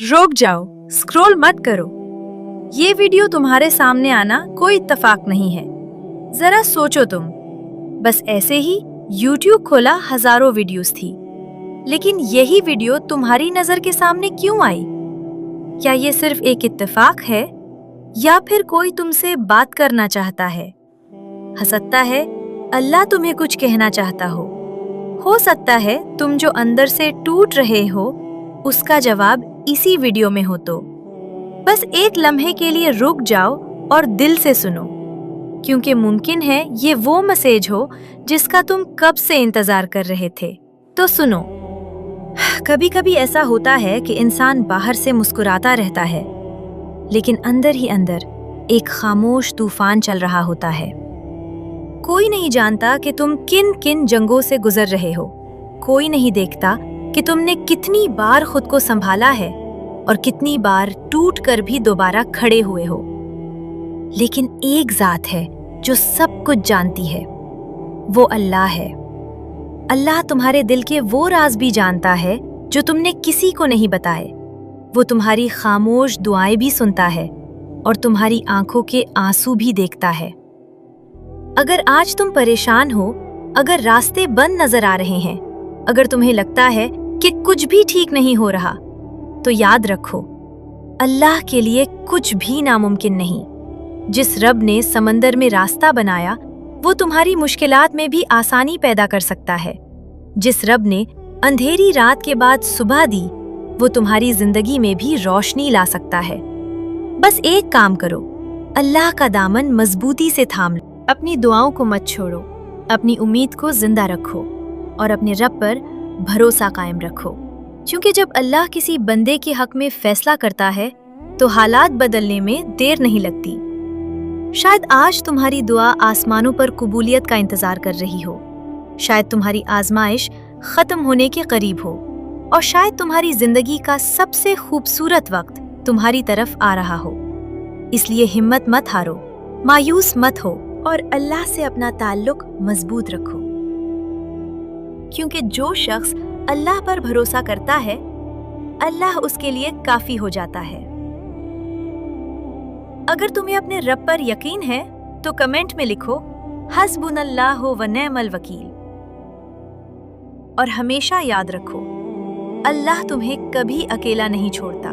रुक जाओ, स्क्रॉल मत करो। ये वीडियो तुम्हारे सामने आना कोई इत्तेफाक नहीं है। जरा सोचो तुम, बस ऐसे ही YouTube खोला, हजारों वीडियोस थी, लेकिन यही वीडियो तुम्हारी नजर के सामने क्यों आई? क्या ये सिर्फ एक इत्तेफाक है या फिर कोई तुमसे बात करना चाहता है? हो सकता है अल्लाह तुम्हें कुछ कहना चाहता हो सकता है तुम जो अंदर से टूट रहे हो उसका जवाब इसी वीडियो में हो। तो बस एक लम्हे के लिए रुक जाओ और दिल से सुनो, क्योंकि मुमकिन है ये वो मैसेज हो जिसका तुम कब से इंतजार कर रहे थे। तो सुनो, कभी कभी ऐसा होता है कि इंसान बाहर से मुस्कुराता रहता है, लेकिन अंदर ही अंदर एक खामोश तूफान चल रहा होता है। कोई नहीं जानता कि तुम किन किन जंगों से गुजर रहे हो, कोई नहीं देखता कि तुमने कितनी बार खुद को संभाला है और कितनी बार टूट कर भी दोबारा खड़े हुए हो। लेकिन एक जात है जो सब कुछ जानती है, वो अल्लाह है। अल्लाह तुम्हारे दिल के वो राज भी जानता है जो तुमने किसी को नहीं बताए। वो तुम्हारी खामोश दुआएं भी सुनता है और तुम्हारी आंखों के आंसू भी देखता है। अगर आज तुम परेशान हो, अगर रास्ते बंद नजर आ रहे हैं, अगर तुम्हें लगता है कि कुछ भी ठीक नहीं हो रहा, तो याद रखो, अल्लाह के लिए कुछ भी नामुमकिन नहीं। जिस रब ने समंदर में रास्ता बनाया, वो तुम्हारी मुश्किलात में भी आसानी पैदा कर सकता है। जिस रब ने अंधेरी रात के बाद सुबह दी, वो तुम्हारी जिंदगी में भी रोशनी ला सकता है। बस एक काम करो, अल्लाह का दामन मजबूती से थाम लो। अपनी दुआओं को मत छोड़ो, अपनी उम्मीद को जिंदा रखो और अपने रब पर भरोसा कायम रखो, क्योंकि जब अल्लाह किसी बंदे के हक में फैसला करता है तो हालात बदलने में देर नहीं लगती। शायद आज तुम्हारी दुआ आसमानों पर कबूलियत का इंतजार कर रही हो, शायद तुम्हारी आजमाइश खत्म होने के करीब हो, और शायद तुम्हारी जिंदगी का सबसे खूबसूरत वक्त तुम्हारी तरफ आ रहा हो। इसलिए हिम्मत मत हारो, मायूस मत हो और अल्लाह से अपना ताल्लुक मजबूत रखो, क्योंकि जो शख्स अल्लाह पर भरोसा करता है, अल्लाह उसके लिए काफी हो जाता है। अगर तुम्हें अपने रब पर यकीन है तो कमेंट में लिखो हस्बुनल्लाहु व निअमल वकील। और हमेशा याद रखो, अल्लाह तुम्हें कभी अकेला नहीं छोड़ता।